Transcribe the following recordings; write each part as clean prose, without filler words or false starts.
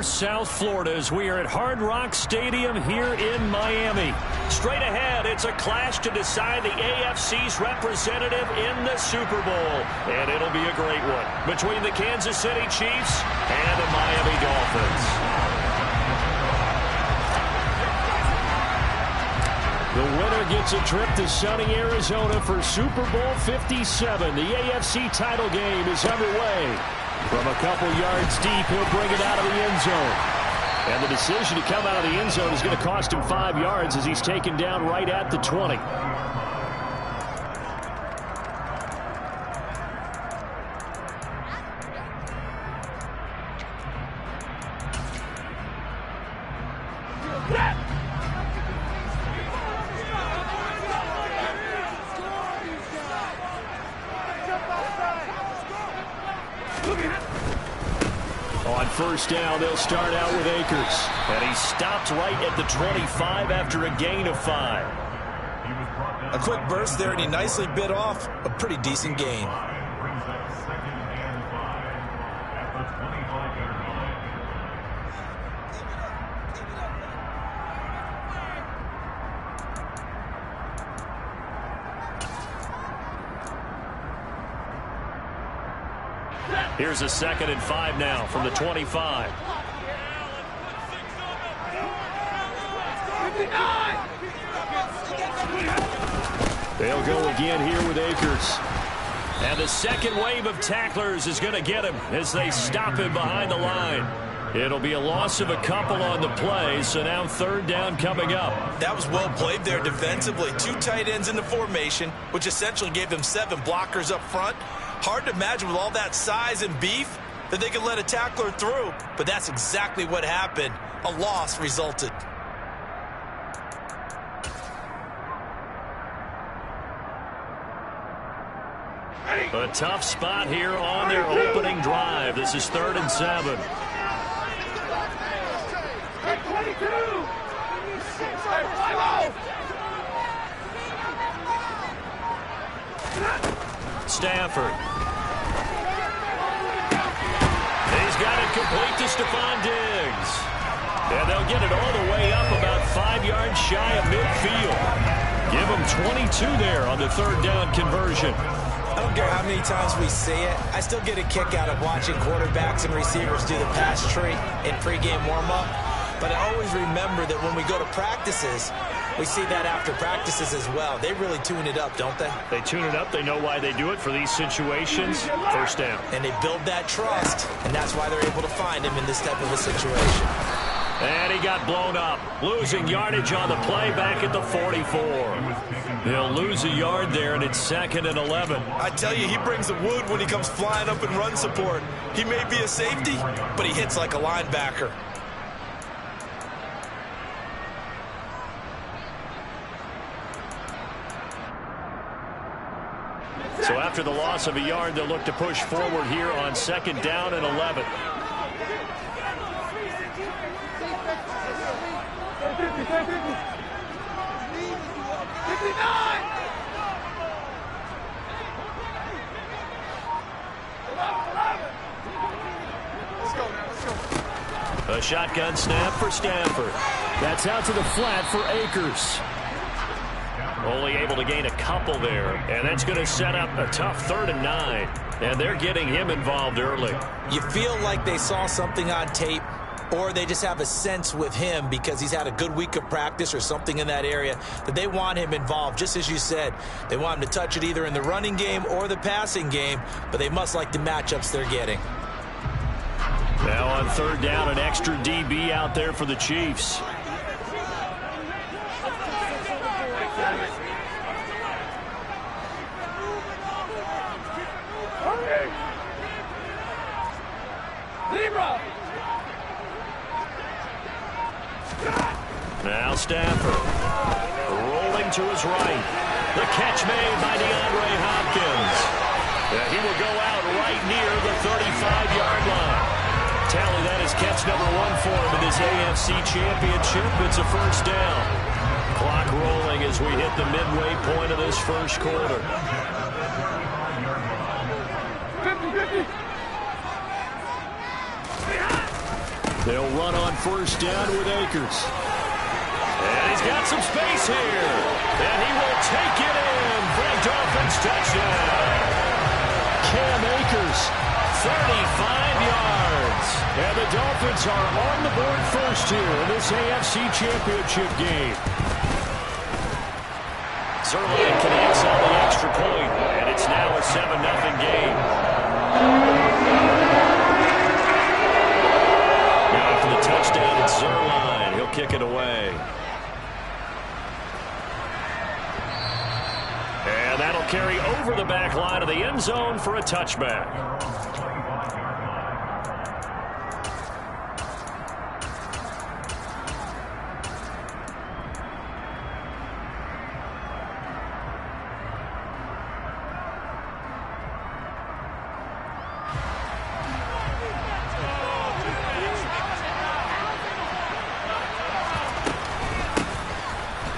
South Florida as we are at Hard Rock Stadium here in Miami. Straight ahead, it's a clash to decide the AFC's representative in the Super Bowl. And it'll be a great one between the Kansas City Chiefs and the Miami Dolphins. The winner gets a trip to sunny Arizona for Super Bowl 57. The AFC title game is underway. From a couple yards deep, he'll bring it out of the end zone. And the decision to come out of the end zone is going to cost him 5 yards as he's taken down right at the 20. On first down, they'll start out with Akers. And he stopped right at the 25 after a gain of 5. A quick burst there, and he nicely bit off a pretty decent gain. Here's a 2nd and 5 now from the 25. They'll go again here with Akers. And the second wave of tacklers is going to get him as they stop him behind the line. It'll be a loss of a couple on the play, so now 3rd down coming up. That was well played there defensively. 2 tight ends in the formation, which essentially gave them 7 blockers up front. Hard to imagine with all that size and beef that they could let a tackler through, but that's exactly what happened. A loss resulted. A tough spot here on their opening drive. This is 3rd and 7. Stafford. He's got it complete to Stephon Diggs. And they'll get it all the way up about 5 yards shy of midfield. Give him 22 there on the 3rd down conversion. I don't care how many times we see it. I still get a kick out of watching quarterbacks and receivers do the pass tree in pregame warm-up. But I always remember that when we go to practices, we see that after practices as well. They really tune it up, don't they? They tune it up. They know why they do it for these situations. 1st down. And they build that trust, and that's why they're able to find him in this type of a situation. And he got blown up. Losing yardage on the play back at the 44. They'll lose a yard there, and it's 2nd and 11. I tell you, he brings the wood when he comes flying up in run support. He may be a safety, but he hits like a linebacker. So after the loss of a yard, they'll look to push forward here on 2nd down and 11. A shotgun snap for Stafford. That's out to the flat for Akers. Only able to gain a couple there, and that's going to set up a tough 3rd and 9. And they're getting him involved early. You feel like they saw something on tape, or they just have a sense with him because he's had a good week of practice or something in that area that they want him involved. Just as you said, they want him to touch it either in the running game or the passing game, but they must like the matchups they're getting. Now on 3rd down, an extra DB out there for the Chiefs. Now Stafford rolling to his right. The catch made by DeAndre Hopkins. He will go out right near the 35-yard line. Tally, that is catch number 1 for him in this AFC Championship. It's a 1st down. Clock rolling as we hit the midway point of this 1st quarter. 50-50. They'll run on first down with Akers. And he's got some space here. And he will take it in for a Dolphins touchdown. Cam Akers, 35 yards. And the Dolphins are on the board first here in this AFC Championship game. Zerline connects on the extra point, and it's now a 7-0 game. Now after the touchdown, it's Zerline. He'll kick it away. And that'll carry over the back line of the end zone for a touchback.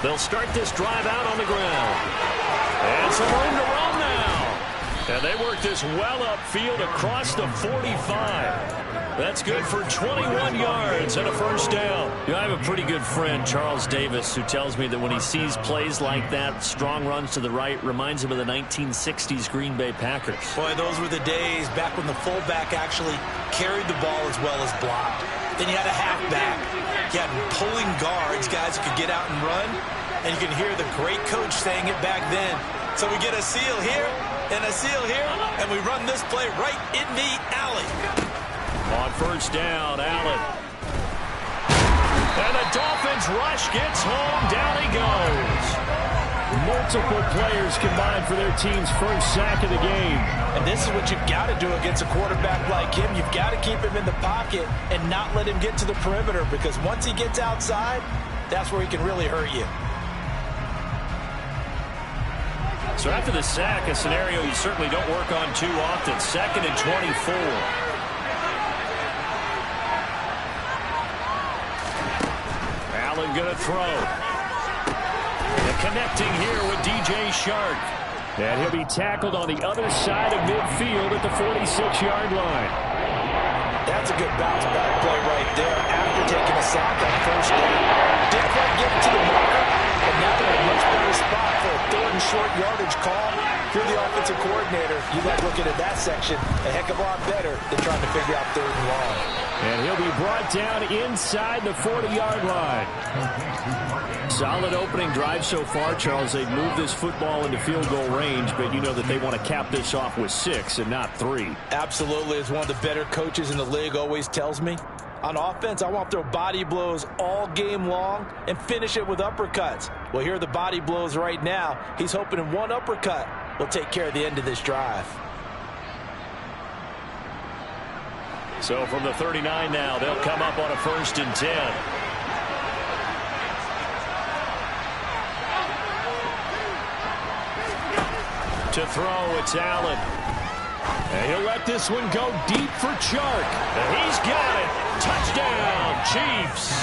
They'll start this drive out on the ground. And some room to run now. And they work this well upfield across the 45. That's good for 21 yards and a first down. You know, I have a pretty good friend, Charles Davis, who tells me that when he sees plays like that, strong runs to the right, reminds him of the 1960s Green Bay Packers. Boy, those were the days back when the fullback actually carried the ball as well as blocked. Then you had a halfback. You had pulling guards, guys who could get out and run. And you can hear the great coach saying it back then. So we get a seal here and a seal here, and we run this play right in the alley. On first down, Allen. And the Dolphins rush gets home. Down he goes. Multiple players combined for their team's first sack of the game. And this is what you've got to do against a quarterback like him. You've got to keep him in the pocket and not let him get to the perimeter, because once he gets outside, that's where he can really hurt you. So after the sack, a scenario you certainly don't work on too often. 2nd and 24. Allen going to throw. And connecting here with DJ Shark. And he'll be tackled on the other side of midfield at the 46-yard line. That's a good bounce back play right there after taking a sack on first down. Didn't quite get it to the marker, but now they're in a much better spot for a 3rd and short yardage call. If you're the offensive coordinator, you like looking at that section a heck of a lot better than trying to figure out 3rd and long. And he'll be brought down inside the 40-yard line. Solid opening drive so far, Charles. They've moved this football into field goal range, but you know that they want to cap this off with 6 and not 3. Absolutely. As one of the better coaches in the league always tells me, on offense, I want to throw body blows all game long and finish it with uppercuts. Well, here are the body blows right now. He's hoping in one uppercut will take care of the end of this drive. So from the 39 now, they'll come up on a 1st and 10. To throw, it's Allen. And he'll let this one go deep for Chark. And he's got it. Touchdown, Chiefs.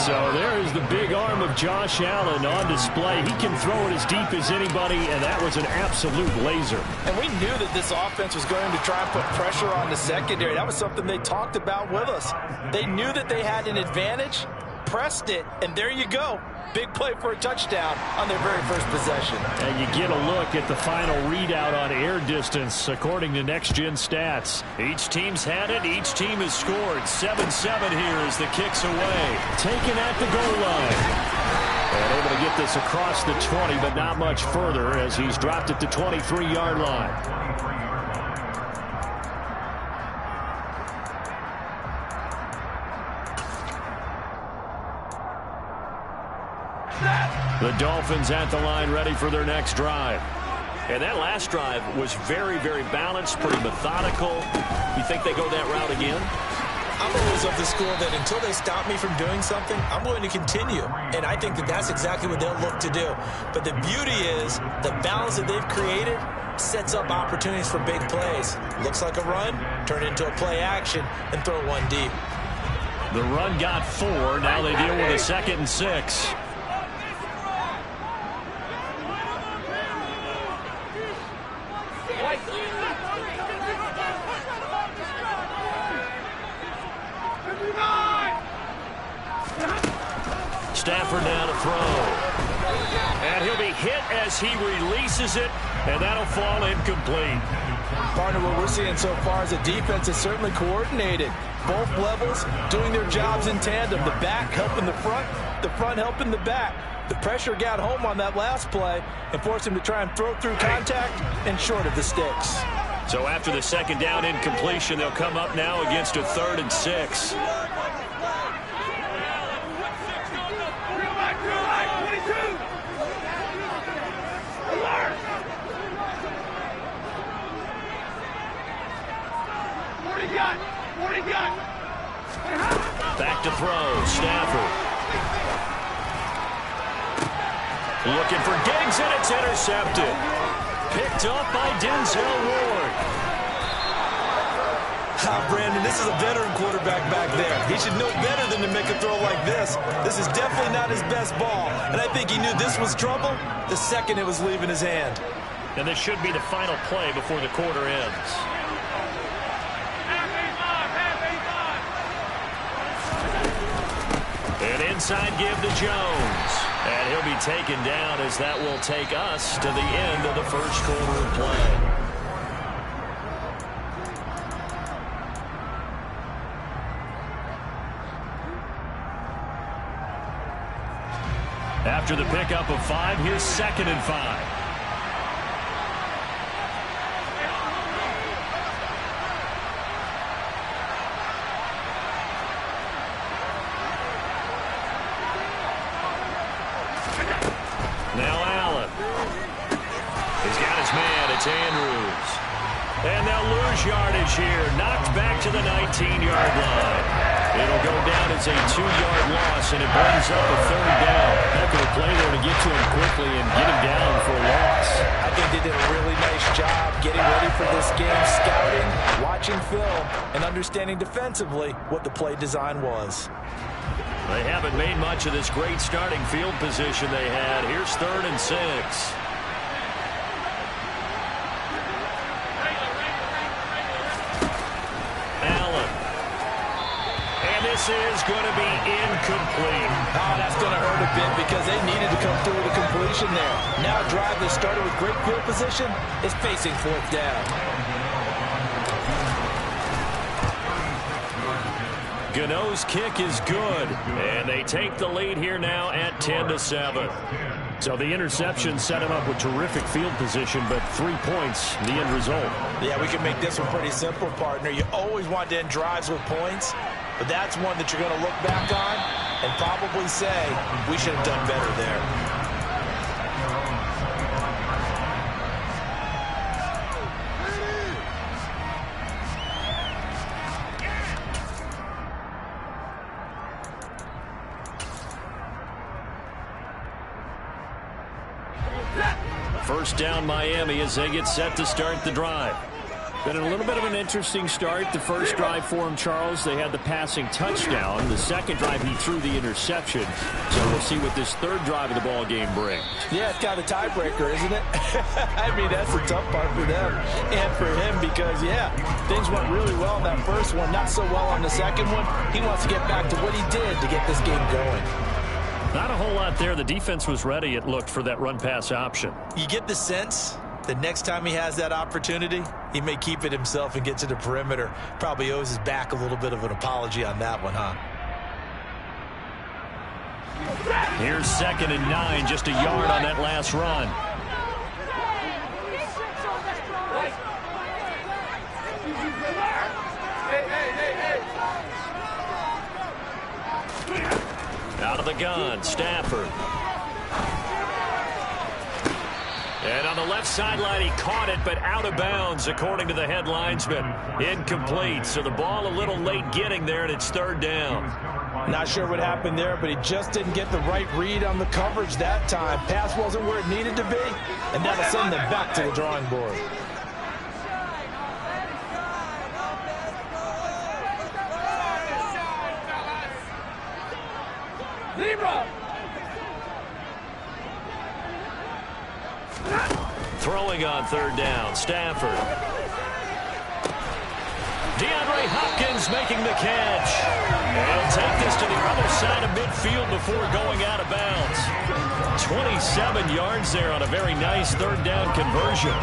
So there is the big arm of Josh Allen on display. He can throw it as deep as anybody, and that was an absolute laser. And we knew that this offense was going to try and put pressure on the secondary. That was something they talked about with us. They knew that they had an advantage, pressed it, and there you go. Big play for a touchdown on their very first possession. And you get a look at the final readout on air distance, according to Next Gen Stats. Each team's had it. Each team has scored. 7-7 here as the kick's away. Taken at the goal line. And able to get this across the 20, but not much further as he's dropped at the 23-yard line. The Dolphins at the line, ready for their next drive. And that last drive was very, very balanced, pretty methodical. You think they go that route again? I'm always of the school that until they stop me from doing something, I'm going to continue. And I think that that's exactly what they'll look to do. But the beauty is the balance that they've created sets up opportunities for big plays. Looks like a run, turn it into a play action, and throw one deep. The run got 4. Now they deal with a 2nd and 6. Stafford now to throw. And he'll be hit as he releases it, and that'll fall incomplete. Partner, what we're seeing so far is the defense is certainly coordinated. Both levels doing their jobs in tandem. The back helping the front helping the back. The pressure got home on that last play and forced him to try and throw through contact and short of the sticks. So after the second down incompletion, they'll come up now against a 3rd and 6. Back to throw, Stafford. Looking for Diggs, and it's intercepted. Picked up by Denzel Ward. Brandon, this is a veteran quarterback back there. He should know better than to make a throw like this. This is definitely not his best ball, and I think he knew this was trouble the second it was leaving his hand. And this should be the final play before the quarter ends. An inside give to Jones. And he'll be taken down as that will take us to the end of the first quarter of play. After the pickup of 5, here's 2nd and 5. Now Allen. He's got his man. It's Andrews. And they'll lose yardage here. Knocked back to the 19-yard line. It'll go down as a 2-yard loss, and it brings up a 3rd down. Heck of a play there to get to him quickly and get him down for a loss. I think they did a really nice job getting ready for this game, scouting, watching film, and understanding defensively what the play design was. They haven't made much of this great starting field position they had. Here's 3rd and 6. Allen. And this is going to be incomplete. Oh, that's going to hurt a bit because they needed to come through with a completion there. Now a drive that started with great field position is facing 4th down. Gano's kick is good, and they take the lead here now at 10-7. So the interception set him up with terrific field position, but 3 points, the end result. Yeah, we can make this one pretty simple, partner. You always want to end drives with points, but that's one that you're going to look back on and probably say, we should have done better there. First down Miami as they get set to start the drive. Been a little bit of an interesting start. The first drive for him, Charles, they had the passing touchdown. The second drive, he threw the interception. So we'll see what this 3rd drive of the ball game brings. Yeah, it's kind of a tiebreaker, isn't it? I mean, that's the tough part for them and for him because, yeah, things went really well in that first one, not so well on the second one. He wants to get back to what he did to get this game going. Not a whole lot there. The defense was ready, it looked, for that run-pass option. You get the sense that next time he has that opportunity, he may keep it himself and get to the perimeter. Probably owes his back a little bit of an apology on that one, huh? Here's 2nd and 9, just a yard on that last run. Out of the gun, Stafford. And on the left sideline, he caught it, but out of bounds, according to the head linesman. Incomplete, so the ball a little late getting there, and it's 3rd down. Not sure what happened there, but he just didn't get the right read on the coverage that time. Pass wasn't where it needed to be, and that'll send them back to the drawing board. Throwing on 3rd down, Stafford. DeAndre Hopkins making the catch. And he'll take this to the other side of midfield before going out of bounds. 27 yards there on a very nice third down conversion.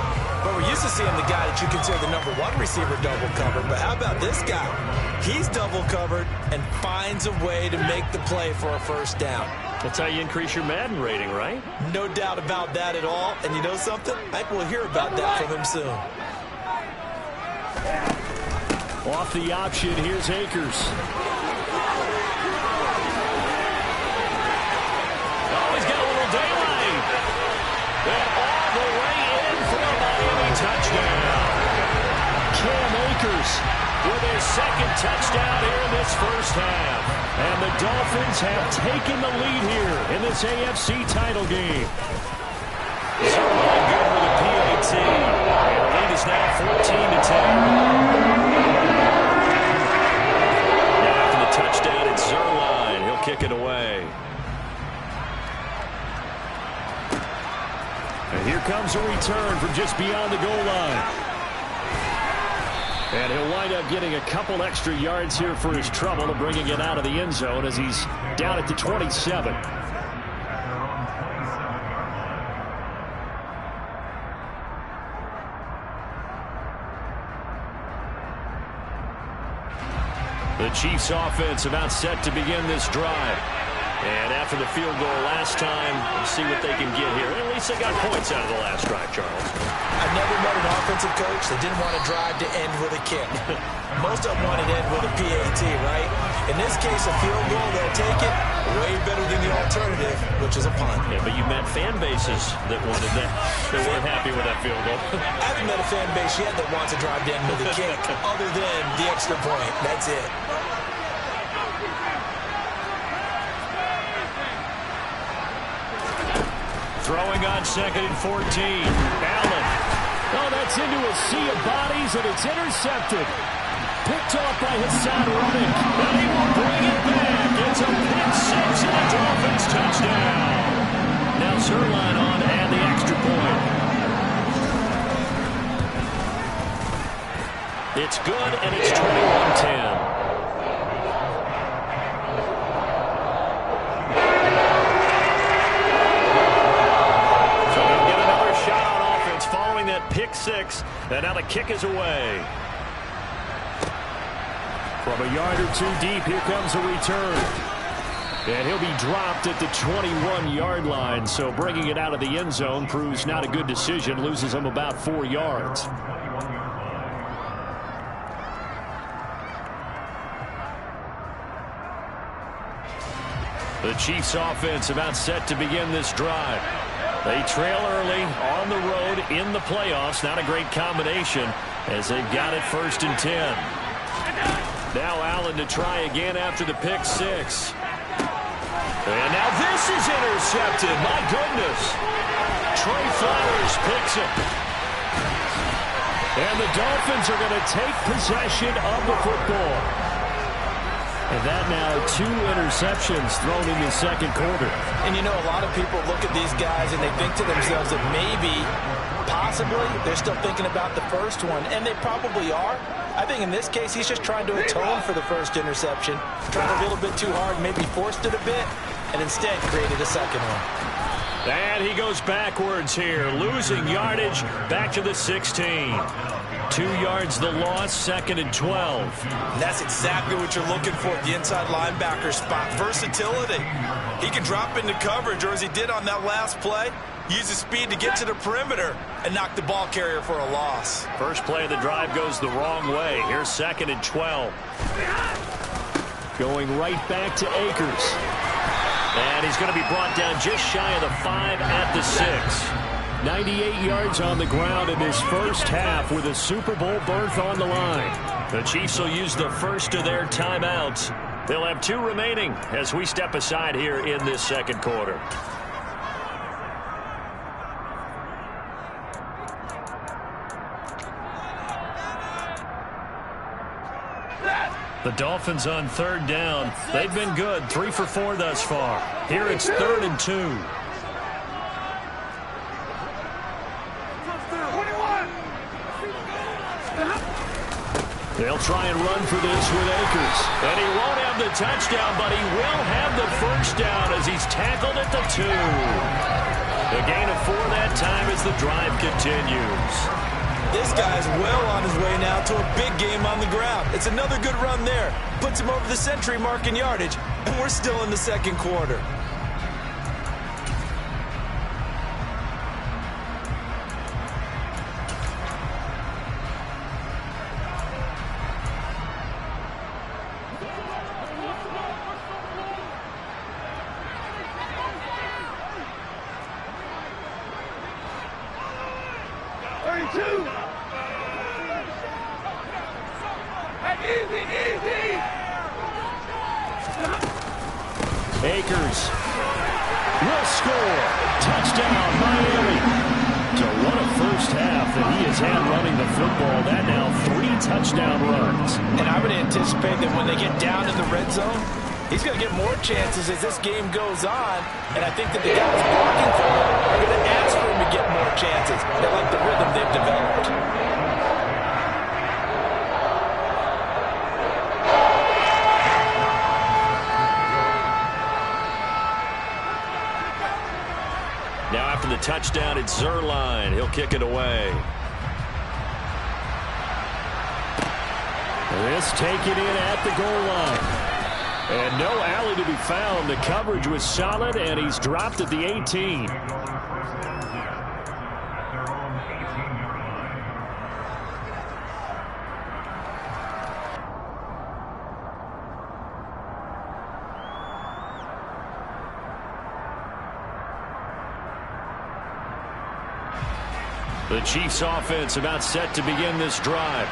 But we're used to seeing the guy that you consider the number one receiver double covered. But how about this guy? He's double covered and finds a way to make the play for a first down. That's how you increase your Madden rating, right? No doubt about that at all. And you know something? I think we'll hear about that from him soon. Off the option, here's Akers. Oh, he's got a little daylight. And all the way in for a Miami touchdown. Cam Akers With his second touchdown here in this first half. And the Dolphins have taken the lead here in this AFC title game. Zerline good with a PAT. And the lead is now 14-10. Touchdown, it's Zerline. He'll kick it away. And here comes a return from just beyond the goal line. And he'll wind up getting a couple extra yards here for his trouble and bringing it out of the end zone as he's down at the 27. The Chiefs offense about set to begin this drive. And after the field goal last time, we'll see what they can get here. At least they got points out of the last drive, Charles. I've never met an offensive coach that didn't want to drive to end with a kick. Most of them wanted to end with a PAT, right? In this case, a field goal, they'll take it way better than the alternative, which is a punt. Yeah, but you met fan bases that wanted that. They weren't happy with that field goal. I haven't met a fan base yet that wants to drive to end with a kick other than the extra point. That's it. Throwing on 2nd and 14. Allen. Oh, that's into a sea of bodies, and it's intercepted. Picked off by Hassan Reddick. And he will bring it back. It's a pick six and a Dolphins touchdown. Now Zerline on and the extra point. It's good, and it's 21-10. Pick six, and now the kick is away. From a yard or two deep, here comes a return. And he'll be dropped at the 21-yard line, so bringing it out of the end zone proves not a good decision, loses him about 4 yards. The Chiefs offense about set to begin this drive. They trail early on the road in the playoffs. Not a great combination as they've got it 1st and 10. Now Allen to try again after the pick six. And now this is intercepted. My goodness. Trey Flowers picks it. And the Dolphins are going to take possession of the football. And that now 2 interceptions thrown in the second quarter. And you know, a lot of people look at these guys and they think to themselves that maybe, possibly, they're still thinking about the first one. And they probably are. I think in this case, he's just trying to atone for the first interception. Tried a little bit too hard, maybe forced it a bit, and instead created a second one. And he goes backwards here, losing yardage back to the 16. 2 yards the loss, 2nd and 12. And that's exactly what you're looking for at the inside linebacker spot. Versatility. He can drop into coverage, or as he did on that last play, use his speed to get to the perimeter and knock the ball carrier for a loss. First play of the drive goes the wrong way. Here's 2nd and 12. Going right back to Akers. And he's going to be brought down just shy of the 5 at the 6. 98 yards on the ground in this first half with a Super Bowl berth on the line. The Chiefs will use the first of their timeouts. They'll have 2 remaining as we step aside here in this second quarter. The Dolphins on 3rd down. They've been good, 3 for 4 thus far. Here it's 3rd and 2. They'll try and run for this with Akers. And he won't have the touchdown, but he will have the first down as he's tackled at the 2. The gain of 4 that time as the drive continues. This guy's well on his way now to a big game on the ground. It's another good run there. Puts him over the century mark in yardage, and we're still in the second quarter. Akers will score. Touchdown, Miami. So what a first half that he has had running the football. That now 3 touchdown runs. And I would anticipate that when they get down in the red zone, he's going to get more chances as this game goes on. And I think that the guys blocking for him are going to ask for him to get more chances. They like the rhythm they've developed. Now after the touchdown, it's Zerline. He'll kick it away. This taken in at the goal line. And no alley to be found. The coverage was solid, and he's dropped at the 18. The Chiefs offense about set to begin this drive.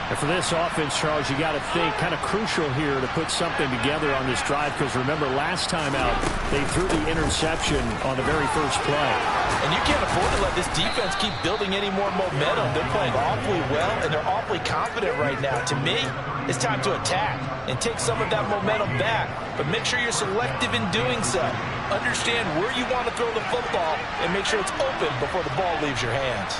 And for this offense, Charles, you got to think kind of crucial here to put something together on this drive, because remember last time out they threw the interception on the very first play. And you can't afford to let this defense keep building any more momentum. They're playing awfully well, and they're awfully confident right now. To me, it's time to attack and take some of that momentum back. But make sure you're selective in doing so. Understand where you want to throw the football and make sure it's open before the ball leaves your hands.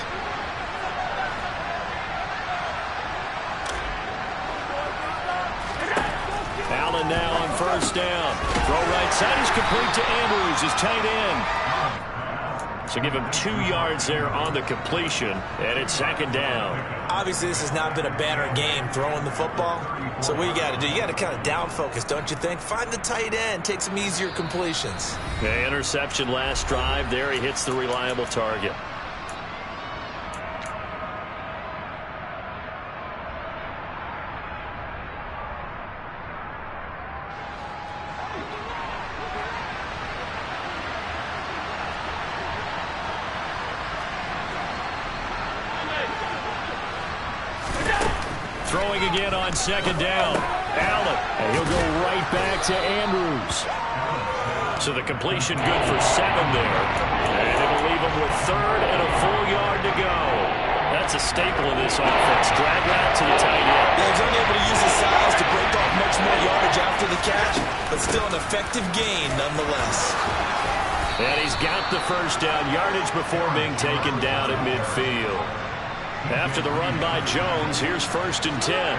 Allen now on first down. Throw right side is complete to Andrews, his tight end. So give him 2 yards there on the completion, and it's second down. Obviously, this has not been a banner game throwing the football. So what you got to do, you got to kind of down focus, don't you think? Find the tight end, take some easier completions. The interception last drive. There he hits the reliable target. Throwing again on second down. Allen. And he'll go right back to Andrews. So the completion good for 7 there. And it'll leave him with 3rd and a full yard to go. That's a staple of this offense. Drag route to the tight end. Yeah, he's only able to use his size to break off much more yardage after the catch, but still an effective gain nonetheless. And he's got the first down, yardage before being taken down at midfield. After the run by Jones, here's 1st and 10.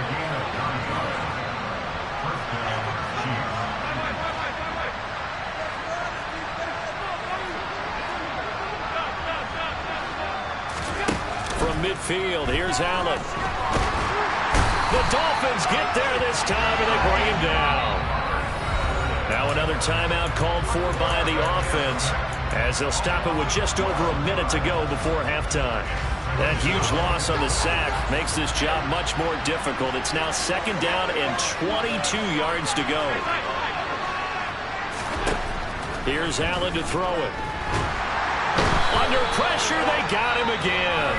From midfield, here's Allen. The Dolphins get there this time, and they bring him down. Now another timeout called for by the offense, as they'll stop it with just over a minute to go before halftime. That huge loss on the sack makes this job much more difficult. It's now second down and 22 yards to go. Here's Allen to throw it. Under pressure, they got him again.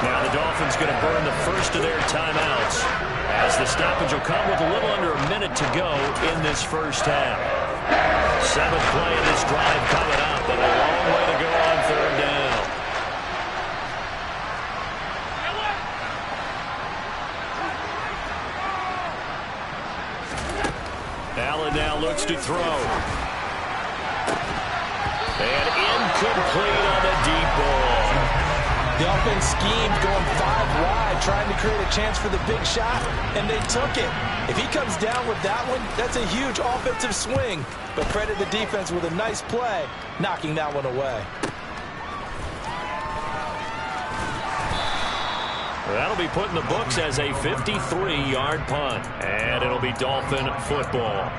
Now the Dolphins going to burn the first of their timeouts, as the stoppage will come with a little under a minute to go in this first half. 7th play of this drive coming up, and a long way to go on 3rd down. Allen now looks to throw. And incomplete on the deep ball. The offense schemed going 5 wide, trying to create a chance for the big shot, and they took it. If he comes down with that one, that's a huge offensive swing. But credit the defense with a nice play, knocking that one away. That'll be put in the books as a 53-yard punt, and it'll be Dolphin football.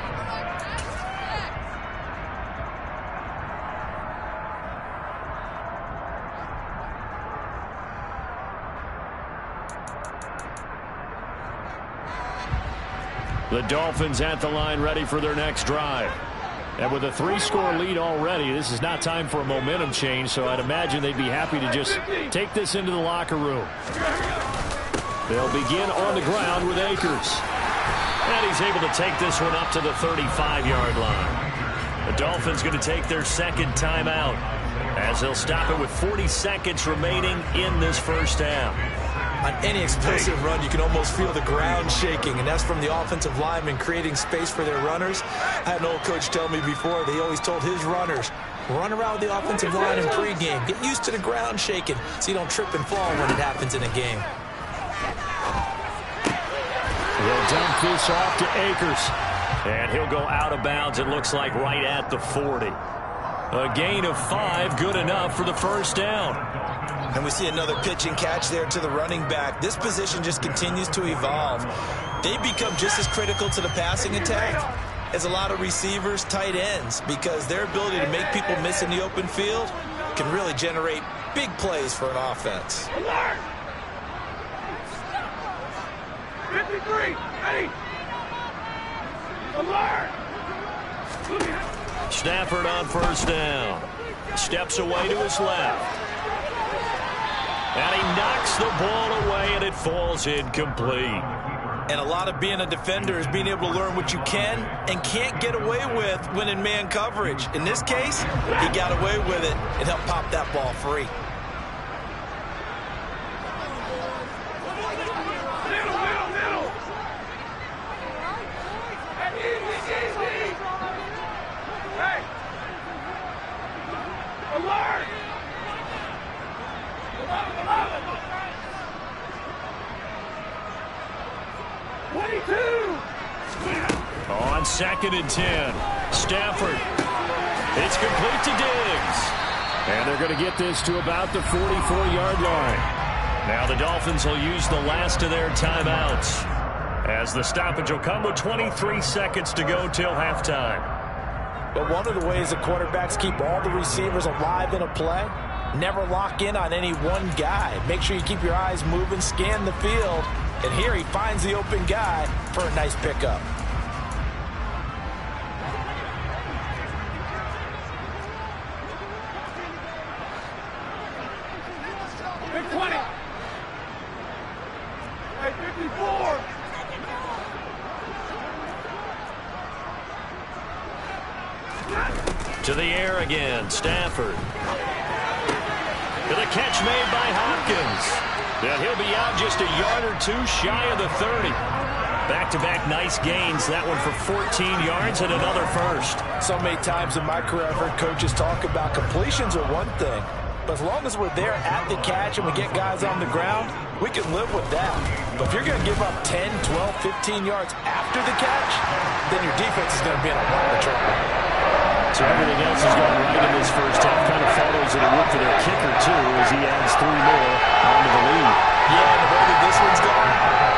The Dolphins at the line, ready for their next drive. And with a 3-score lead already, this is not time for a momentum change, so I'd imagine they'd be happy to just take this into the locker room. They'll begin on the ground with Akers. And he's able to take this one up to the 35-yard line. The Dolphins going to take their second timeout as they'll stop it with 40 seconds remaining in this first half. On any explosive run, you can almost feel the ground shaking, and that's from the offensive linemen creating space for their runners. I had an old coach tell me before, they always told his runners, run around with the offensive line in pregame. Get used to the ground shaking so you don't trip and fall when it happens in a game. He'll dump this off to Akers, and he'll go out of bounds, it looks like, right at the 40. A gain of 5, good enough for the first down. And we see another pitch and catch there to the running back. This position just continues to evolve. They become just as critical to the passing attack as a lot of receivers, tight ends, because their ability to make people miss in the open field can really generate big plays for an offense. 53, ready. Alert. Stafford on first down. Steps away to his left. And he knocks the ball away, and it falls incomplete. And a lot of being a defender is being able to learn what you can and can't get away with when in man coverage. In this case, he got away with it and helped pop that ball free. Middle. Hey. Alert. 22. On 2nd and 10, Stafford. It's complete to Diggs. And they're going to get this to about the 44-yard line. Now the Dolphins will use the last of their timeouts, as the stoppage will come with 23 seconds to go till halftime. But one of the ways that quarterbacks keep all the receivers alive in a play, never lock in on any one guy. Make sure you keep your eyes moving, scan the field, and here he finds the open guy for a nice pickup. Big 20. Hey, 54. To the air again, Stafford. To the catch made by Hopkins. And he'll be out just a yard or two shy of the 30. Back-to-back nice gains. That one for 14 yards and another first. So many times in my career I've heard coaches talk about completions are one thing, but as long as we're there at the catch and we get guys on the ground, we can live with that. But if you're going to give up 10, 12, 15 yards after the catch, then your defense is going to be in a lot of trouble. So everything else has gone right in this first half. Kind of follows it a look for their kicker, too, as he adds 3 more onto the lead. Yeah, and the way that this one's gone,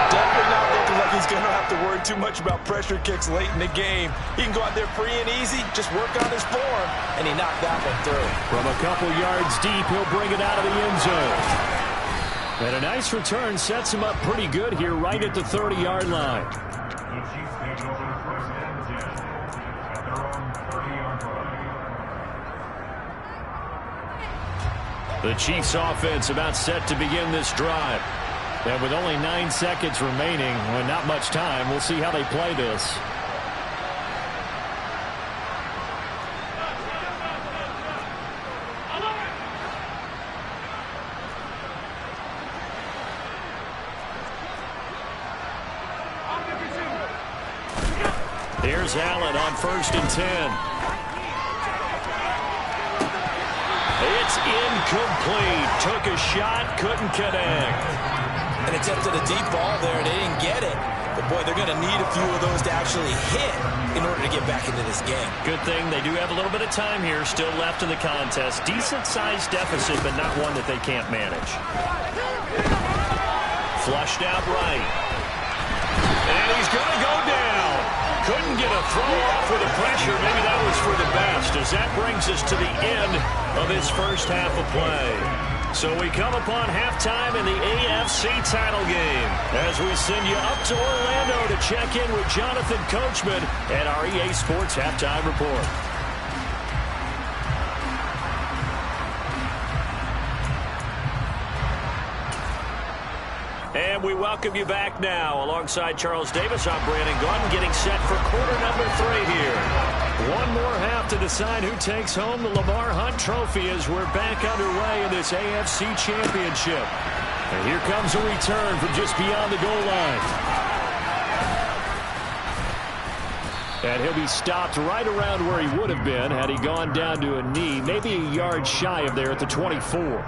definitely not looking like he's going to have to worry too much about pressure kicks late in the game. He can go out there free and easy, just work on his form, and he knocked that one through. From a couple yards deep, he'll bring it out of the end zone. And a nice return sets him up pretty good here right at the 30-yard line. The Chiefs offense about set to begin this drive. And with only 9 seconds remaining, and not much time, we'll see how they play this. Here's Allen on 1st and 10. It's incomplete. Took a shot, couldn't connect. And attempted a deep ball there, and they didn't get it. But, boy, they're going to need a few of those to actually hit in order to get back into this game. Good thing they do have a little bit of time here still left in the contest. Decent-sized deficit, but not one that they can't manage. Flushed out right. And he's going to go down. Couldn't get a throw off with the pressure. Maybe that was for the best, as that brings us to the end of this first half of play. So we come upon halftime in the AFC title game as we send you up to Orlando to check in with Jonathan Coachman at our EA Sports Halftime Report. And we welcome you back now. Alongside Charles Davis, I'm Brandon Gordon, getting set for quarter number 3 here. One more half to decide who takes home the Lamar Hunt Trophy as we're back underway in this AFC Championship. And here comes a return from just beyond the goal line. And he'll be stopped right around where he would have been had he gone down to a knee, maybe a yard shy of there at the 24.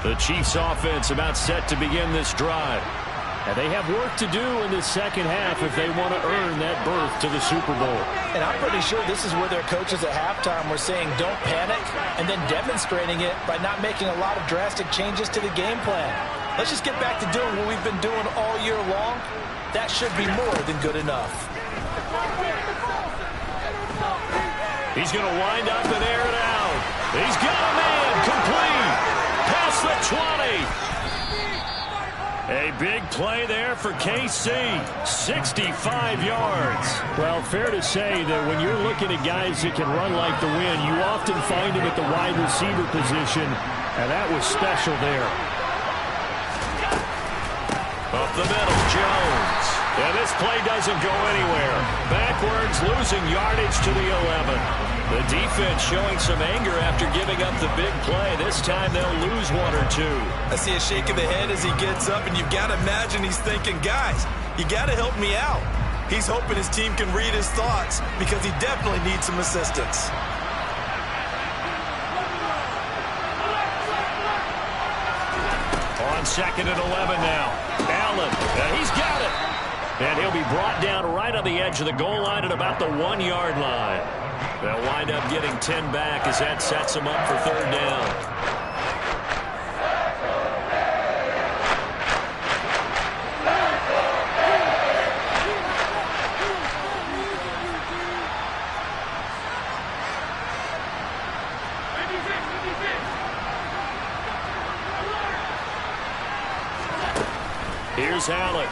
The Chiefs offense about set to begin this drive. And they have work to do in the second half if they want to earn that berth to the Super Bowl. And I'm pretty sure this is where their coaches at halftime were saying don't panic, and then demonstrating it by not making a lot of drastic changes to the game plan. Let's just get back to doing what we've been doing all year long. That should be more than good enough. He's going to wind up and air it out. He's got a man complete. Past the 20. A big play there for KC. 65 yards. Well, fair to say that when you're looking at guys that can run like the wind, you often find them at the wide receiver position, and that was special there. Up the middle, Jones. And this play doesn't go anywhere. Backwards, losing yardage to the 11. The defense showing some anger after giving up the big play. This time they'll lose one or two. I see a shake of the head as he gets up, and you've got to imagine he's thinking, guys, you got to help me out. He's hoping his team can read his thoughts because he definitely needs some assistance. On 2nd and 11 now. Allen, he's got it. And he'll be brought down right on the edge of the goal line at about the 1-yard line. They'll wind up getting 10 back as that sets them up for 3rd down. Here's Allen.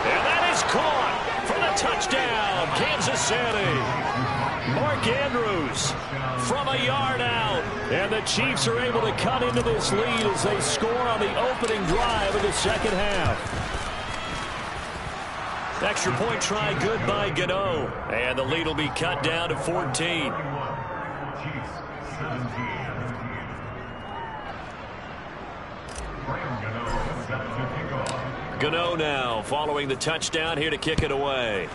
And that is caught for the touchdown, Kansas City. Mark Andrews from a yard out. And the Chiefs are able to cut into this lead as they score on the opening drive of the second half. Extra point try good by Gano. And the lead will be cut down to 14. Gano now following the touchdown here to kick it away.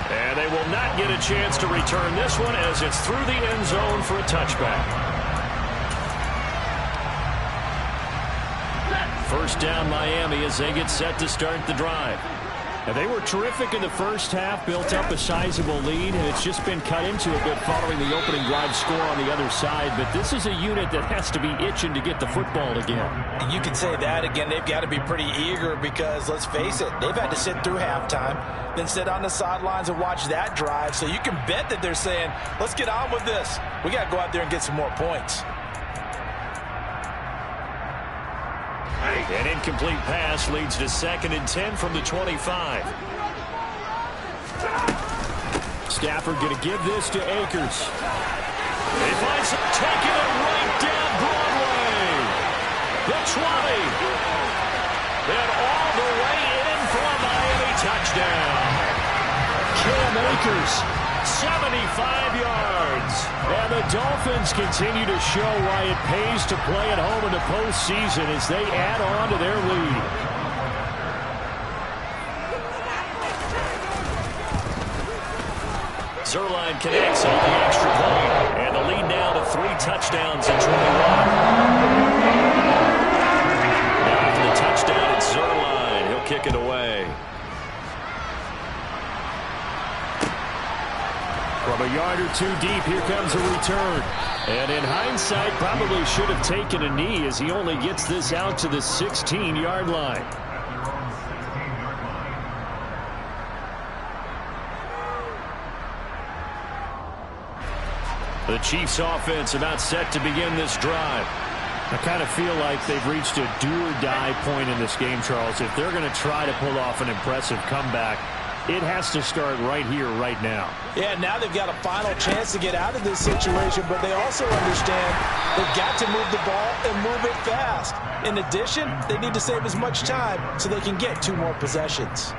And they will not get a chance to return this one as it's through the end zone for a touchback. First down Miami as they get set to start the drive. And they were terrific in the first half, built up a sizable lead, and it's just been cut into a bit following the opening drive score on the other side. But this is a unit that has to be itching to get the football again. And you can say that again. They've got to be pretty eager because, let's face it, they've had to sit through halftime, then sit on the sidelines and watch that drive. So you can bet that they're saying, let's get on with this. We got to go out there and get some more points. An incomplete pass leads to 2nd and 10 from the 25. Stafford going to give this to Akers. He finds him taking it right down Broadway. The 20. And all the way in for a Miami touchdown. Cam Akers. 75 yards. And the Dolphins continue to show why it pays to play at home in the postseason as they add on to their lead. Zerline connects on the extra point, and the lead now to 3 touchdowns in 21. Now after the touchdown, it's Zerline. He'll kick it away. From a yard or 2 deep, here comes a return. And in hindsight, probably should have taken a knee as he only gets this out to the 16-yard line. The Chiefs offense about set to begin this drive. I kind of feel like they've reached a do-or-die point in this game, Charles. If they're going to try to pull off an impressive comeback, it has to start right here, right now. Yeah, now they've got a final chance to get out of this situation, but they also understand they've got to move the ball and move it fast. In addition, they need to save as much time so they can get 2 more possessions.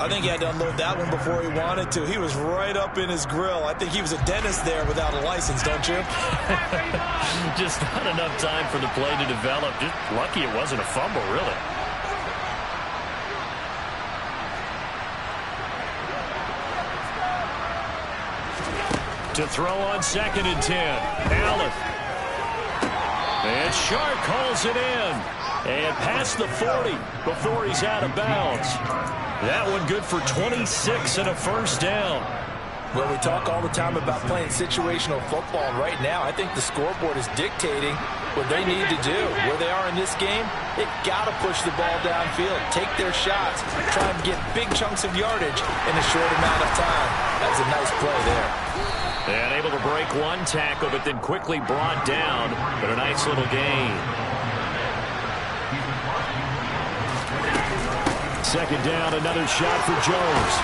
I think he had to unload that one before he wanted to. He was right up in his grill. I think he was a dentist there without a license, don't you? Just not enough time for the play to develop. Just lucky it wasn't a fumble, really. To throw on 2nd and 10. Allen. And Shark calls it in. And past the 40 before he's out of bounds. That one good for 26 and a first down. Well, we talk all the time about playing situational football. Right now, I think the scoreboard is dictating what they need to do. Where they are in this game, they've got to push the ball downfield, take their shots, try and get big chunks of yardage in a short amount of time. That was a nice play there. And able to break 1 tackle, but then quickly brought down. But a nice little gain. 2nd down, another shot for Jones.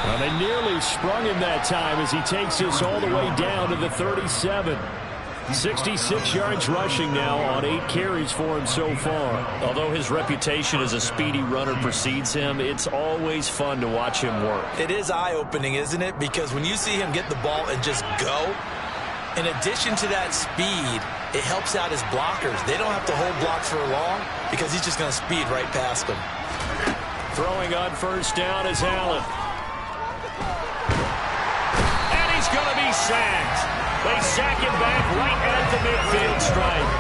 Well, they nearly sprung him that time as he takes us all the way down to the 37. 66 yards rushing now on 8 carries for him so far. Although his reputation as a speedy runner precedes him, it's always fun to watch him work. It is eye-opening, isn't it? Because when you see him get the ball and just go, in addition to that speed, it helps out his blockers. They don't have to hold blocks for long because he's just going to speed right past them. Throwing on 1st down is Allen. And he's going to be sacked. They sack him back right at the midfield stripe.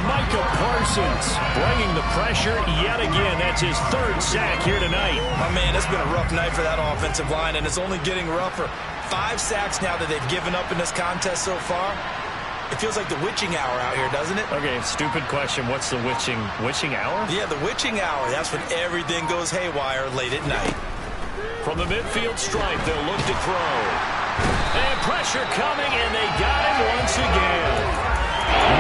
Micah Parsons bringing the pressure yet again. That's his 3rd sack here tonight. Oh, man, it's been a rough night for that offensive line, and it's only getting rougher. 5 sacks now that they've given up in this contest so far. It feels like the witching hour out here, doesn't it? Okay, stupid question. What's the witching hour? Yeah, the witching hour. That's when everything goes haywire late at night. From the midfield stripe, they'll look to throw. And pressure coming, and they got him once again.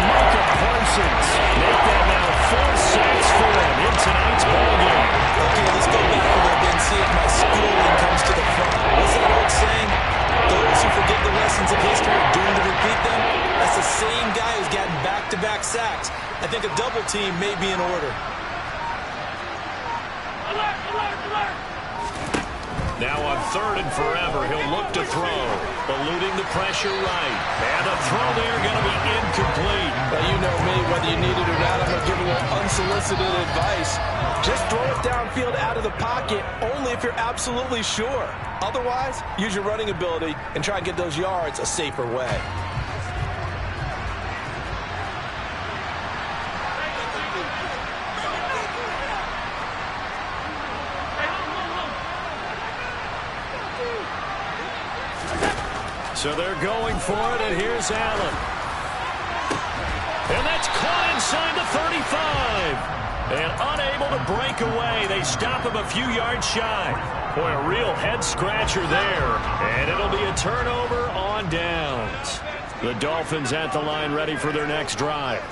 Micah Parsons make that now 4 sacks for him in tonight's ballgame. Okay, let's go back a little bit and see if my schooling comes to the front. What's that old saying? Those who forget the lessons of history are doomed to repeat them. That's the same guy who's gotten back-to-back sacks. I think a double team may be in order. Now on 3rd and forever, he'll look to throw. Eluding the pressure right. And the throw there going to be incomplete. Well, you know me, whether you need it or not, I'm going to give a little unsolicited advice. Just throw it downfield out of the pocket, only if you're absolutely sure. Otherwise, use your running ability and try and get those yards a safer way. So they're going for it, and here's Allen. And that's caught inside the 35. And unable to break away. They stop him a few yards shy. Boy, a real head-scratcher there. And it'll be a turnover on downs. The Dolphins at the line ready for their next drive.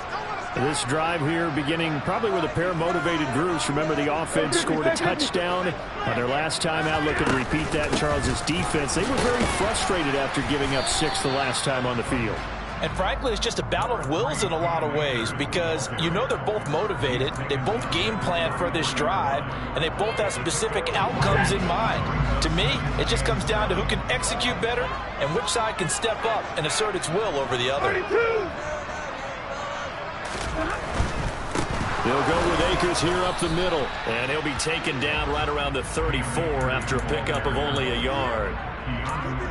This drive here beginning probably with a pair of motivated groups. Remember, the offense scored a touchdown on their last time out. Looking to repeat that in Charles's defense. They were very frustrated after giving up 6 the last time on the field. And frankly, it's just a battle of wills in a lot of ways because you know they're both motivated, they both game plan for this drive, and they both have specific outcomes in mind. To me, it just comes down to who can execute better and which side can step up and assert its will over the other. 32. They'll go with Akers here up the middle. And he'll be taken down right around the 34 after a pickup of only a yard.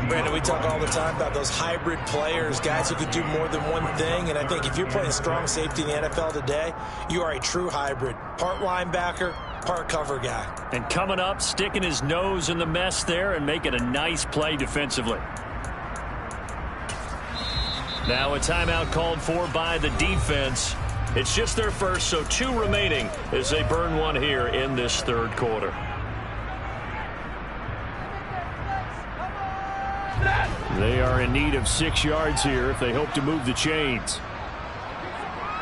Brandon, we talk all the time about those hybrid players, guys who could do more than one thing. And I think if you're playing strong safety in the NFL today, you are a true hybrid. Part linebacker, part cover guy. And coming up, sticking his nose in the mess there and making a nice play defensively. Now a timeout called for by the defense. It's just their first, so 2 remaining as they burn one here in this third quarter. They are in need of 6 yards here if they hope to move the chains.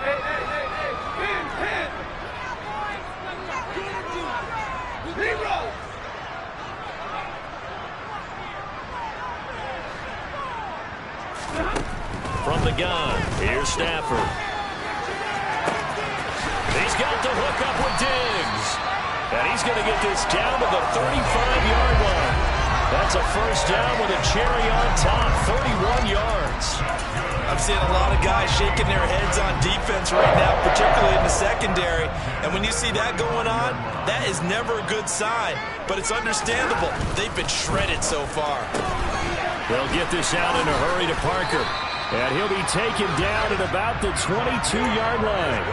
Hey, 10. 0. From the gun, here's Stafford. He's got the hook up with Diggs. And he's going to get this down to the 35-yard line. That's a first down with a cherry on top, 31 yards. I'm seeing a lot of guys shaking their heads on defense right now, particularly in the secondary. And when you see that going on, that is never a good sign. But it's understandable. They've been shredded so far. They'll get this out in a hurry to Parker. And he'll be taken down at about the 22-yard line.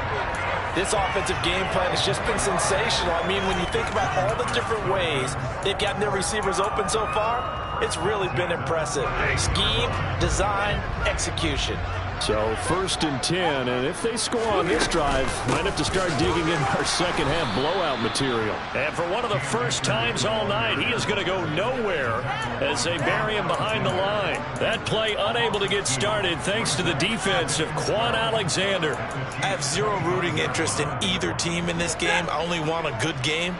This offensive game plan has just been sensational. I mean, when you think about all the different ways they've gotten their receivers open so far, it's really been impressive. Scheme, design, execution. So 1st and 10, and if they score on this drive, might have to start digging in our second half blowout material. And for one of the first times all night, he is going to go nowhere as they bury him behind the line. That play unable to get started thanks to the defense of Quan Alexander. I have zero rooting interest in either team in this game. I only want a good game.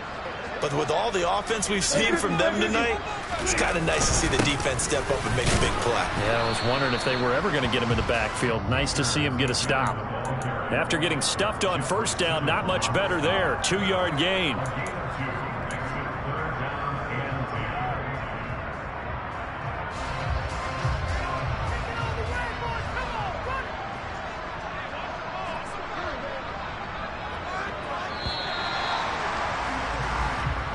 But with all the offense we've seen from them tonight, it's kind of nice to see the defense step up and make a big play. Yeah, I was wondering if they were ever going to get him in the backfield. Nice to see him get a stop. After getting stuffed on first down, not much better there. 2-yard gain.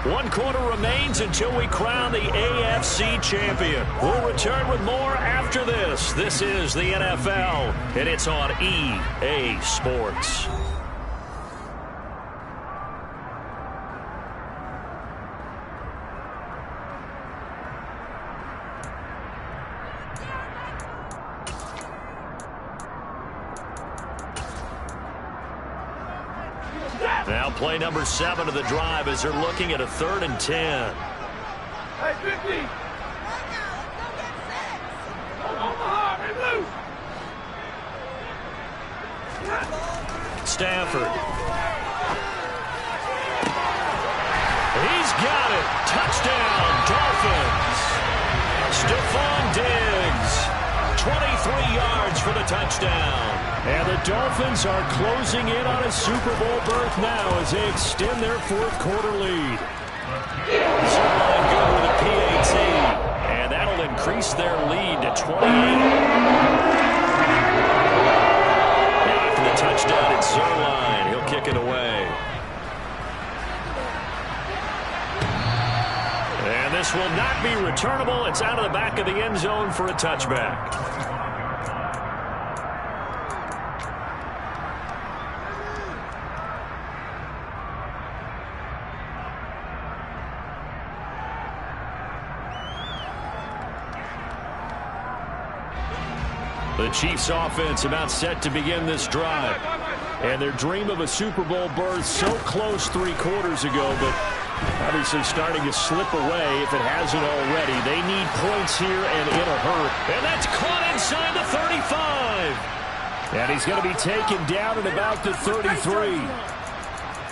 One quarter remains until we crown the AFC champion. We'll return with more after this. This is the NFL, and it's on EA Sports. Now play number 7 of the drive as they're looking at a 3rd and 10. Hey, 50. Omaha, and loose. Stafford. He's got it. Touchdown, Dolphins. Stephon Diggs. 23 yards for the touchdown. And the Dolphins are closing in on a Super Bowl berth now as they extend their 4th quarter lead. Zerline good with a PAT. And that'll increase their lead to 28. After the touchdown, it's Zerline. He'll kick it away. And this will not be returnable. It's out of the back of the end zone for a touchback. The Chiefs offense about set to begin this drive. And their dream of a Super Bowl berth so close 3 quarters ago, but obviously starting to slip away if it hasn't already. They need points here and in a hurry. And that's caught inside the 35. And he's going to be taken down at about the 33.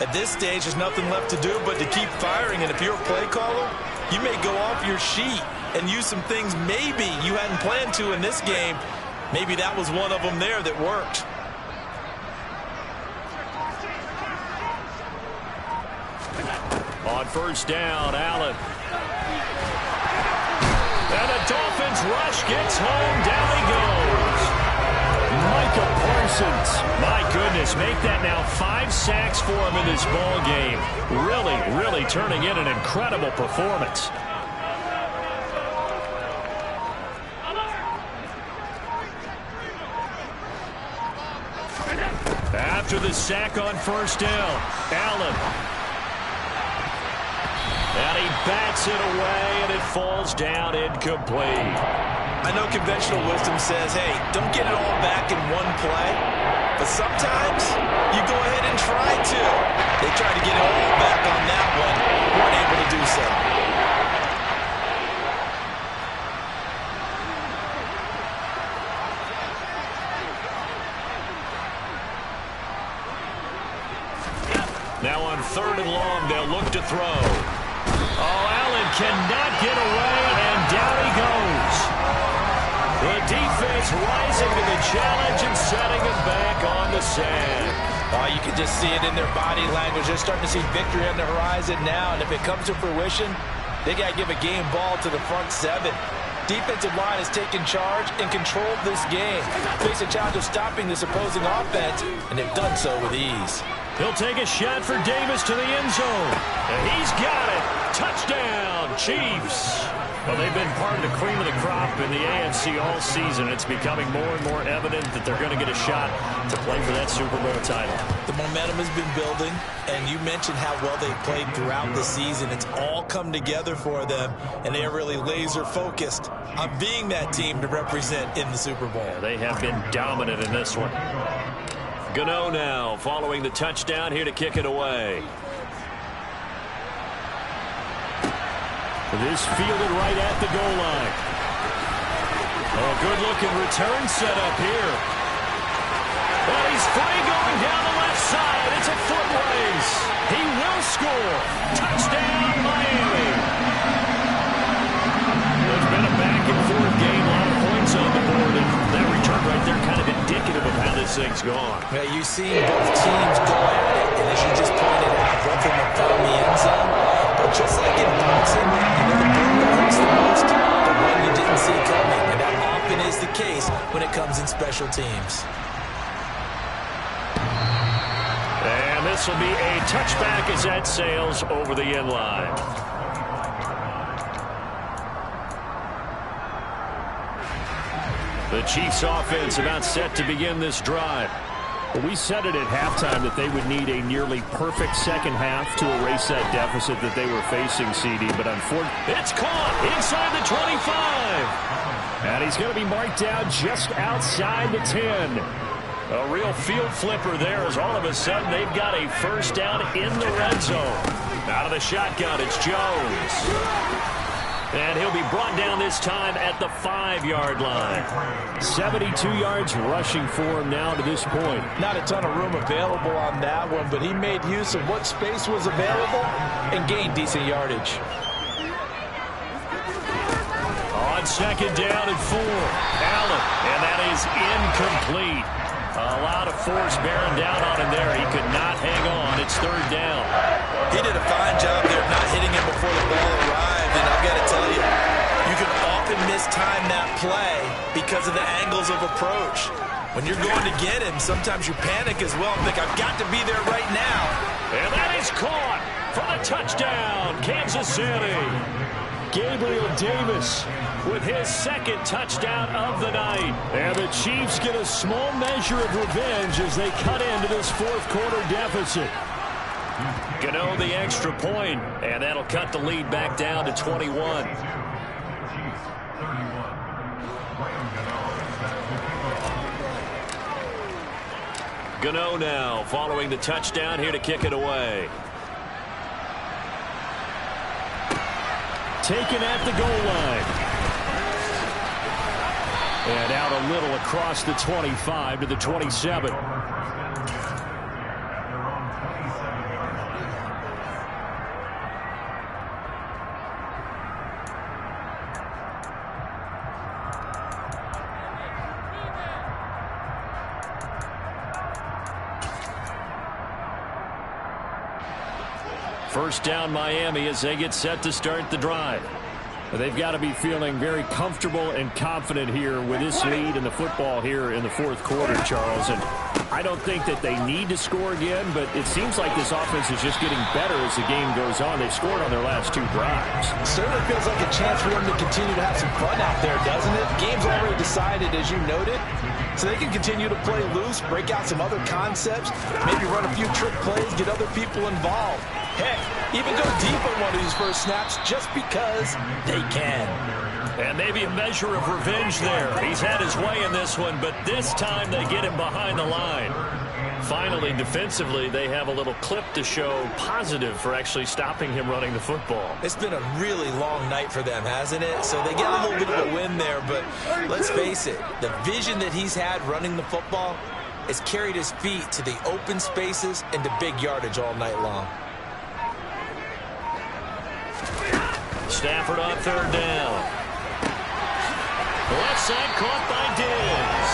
At this stage, there's nothing left to do but to keep firing. And if you're a play caller, you may go off your sheet and use some things maybe you hadn't planned to in this game. Maybe that was one of them there that worked. On first down, Allen. And the Dolphins rush gets home. Down he goes. Micah Parsons. My goodness, make that now 5 sacks for him in this ball game. Really turning in an incredible performance. After the sack on first down, Allen. And he bats it away, and it falls down incomplete. I know conventional wisdom says, hey, don't get it all back in one play. But sometimes you go ahead and try to. They tried to get it all back on that one. Weren't able to do so. Now on 3rd and long, they'll look to throw. Oh, Allen cannot get away, and down he goes. The defense rising to the challenge and setting him back on the sand. Oh, you can just see it in their body language. They're starting to see victory on the horizon now, and if it comes to fruition, they got to give a game ball to the front 7. Defensive line has taken charge and controlled this game. Face a challenge of stopping this opposing offense, and they've done so with ease. He'll take a shot for Davis to the end zone. And he's got it. Touchdown, Chiefs. Well, they've been part of the cream of the crop in the AFC all season. It's becoming more and more evident that they're going to get a shot to play for that Super Bowl title. The momentum has been building, and you mentioned how well they've played throughout the season. It's all come together for them, and they are really laser-focused on being that team to represent in the Super Bowl. Yeah, they have been dominant in this one. Gano now following the touchdown here to kick it away. This fielded right at the goal line. Oh, good-looking return set up here. Well, he's free going down the left side. It's a foot race. He will score. Touchdown, Miami. There's been a back-and-forth game, a lot of points on the board, and that return right there kind of indicative of how this thing's gone. Yeah, you've seen both teams go at it, and as you just pointed out, both of them have found the end zone. But just like in boxing, you know the ball that hurts the most, the one you didn't see coming, and that often is the case when it comes in special teams. And this will be a touchback as that sails over the end line. The Chiefs offense about set to begin this drive. Well, we said it at halftime that they would need a nearly perfect second half to erase that deficit that they were facing, CD, but unfortunately, it's caught inside the 25. And he's going to be marked down just outside the 10. A real field flipper there as all of a sudden they've got a first down in the red zone. Out of the shotgun, it's Jones. And he'll be brought down this time at the 5-yard line. 72 yards rushing for him now to this point. Not a ton of room available on that one, but he made use of what space was available and gained decent yardage. On second down and 4, Allen, and that is incomplete. A lot of force bearing down on him there. He could not hang on. It's 3rd down. He did a fine job there of not hitting him before the ball arrived, and I've got to tell you, you can often mistime that play because of the angles of approach. When you're going to get him, sometimes you panic as well and think, I've got to be there right now. And that is caught for the touchdown, Kansas City. Gabriel Davis with his 2nd touchdown of the night. And the Chiefs get a small measure of revenge as they cut into this 4th quarter deficit. Gano the extra point, and that'll cut the lead back down to 21. Gano now following the touchdown here to kick it away. Taken at the goal line. And out a little across the 25 to the 27. First down Miami as they get set to start the drive. They've got to be feeling very comfortable and confident here with this lead in the football here in the fourth quarter, Charles. And I don't think that they need to score again, but it seems like this offense is just getting better as the game goes on. They've scored on their last 2 drives. It certainly feels like a chance for them to continue to have some fun out there, doesn't it? The game's already decided, as you noted, so they can continue to play loose, break out some other concepts, maybe run a few trick plays, get other people involved. Heck, even go deep on one of these first snaps just because they can. And maybe a measure of revenge there. He's had his way in this one, but this time they get him behind the line. Finally, defensively, they have a little clip to show positive for actually stopping him running the football. It's been a really long night for them, hasn't it? So they get a little bit of a win there, but let's face it, the vision that he's had running the football has carried his feet to the open spaces and to big yardage all night long. Stafford on third down. Left side caught by Diggs.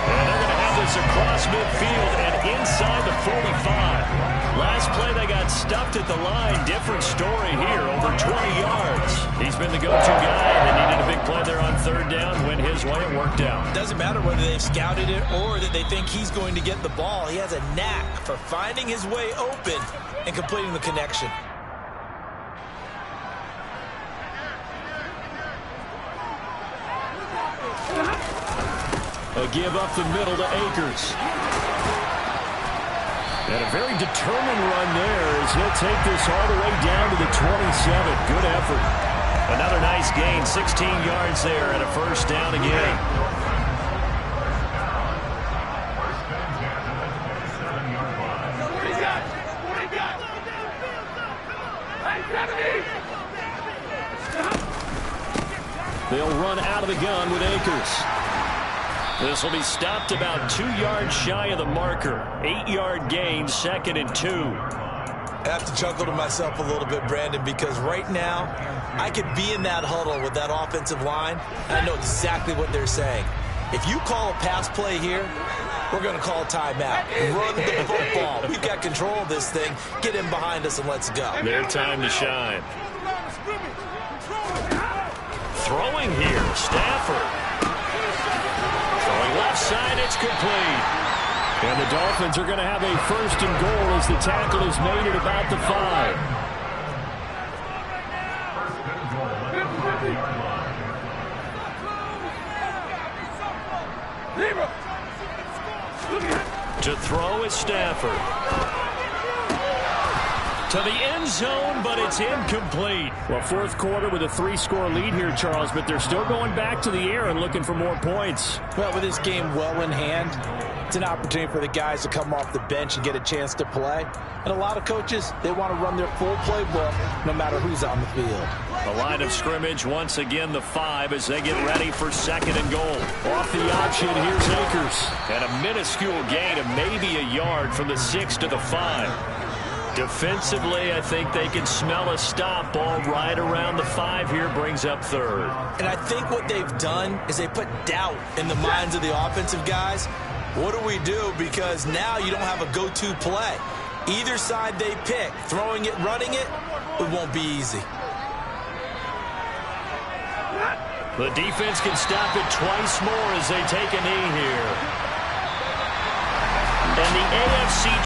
And they're going to have this across midfield and inside the 45. Last play they got stuffed at the line. Different story here, over 20 yards. He's been the go-to guy. They needed a big play there on third down. Went his way, it worked out. Doesn't matter whether they've scouted it or that they think he's going to get the ball. He has a knack for finding his way open and completing the connection. A give up the middle to Akers. And a very determined run there as he'll take this all the way down to the 27. Good effort. Another nice gain, 16 yards there and a first down again. They'll run out of the gun with Akers. This will be stopped about 2 yards shy of the marker. 8-yard gain, 2nd and 2. I have to chuckle to myself a little bit, Brandon, because right now I could be in that huddle with that offensive line, and I know exactly what they're saying. If you call a pass play here, we're going to call a timeout. Run the football. We've got control of this thing. Get in behind us and let's go. Their time to shine. Throwing here, Stafford. Throwing left side, it's complete. And the Dolphins are going to have a first and goal as the tackle is made at about the 5. To throw is Stafford. To the end zone, but it's incomplete. Well, fourth quarter with a 3-score lead here, Charles, but they're still going back to the air and looking for more points. Well, with this game well in hand, it's an opportunity for the guys to come off the bench and get a chance to play. And a lot of coaches, they want to run their full playbook no matter who's on the field. The line of scrimmage, once again, the 5 as they get ready for 2nd and goal. Off the option, here's Akers. And a minuscule gain of maybe a yard from the 6 to the 5. Defensively, I think they can smell a stop. Ball right around the 5 here, brings up 3rd. And I think what they've done is they put doubt in the minds of the offensive guys. What do we do? Because now you don't have a go-to play. Either side they pick, throwing it, running it, it won't be easy. The defense can stop it twice more as they take a knee here. And the AFC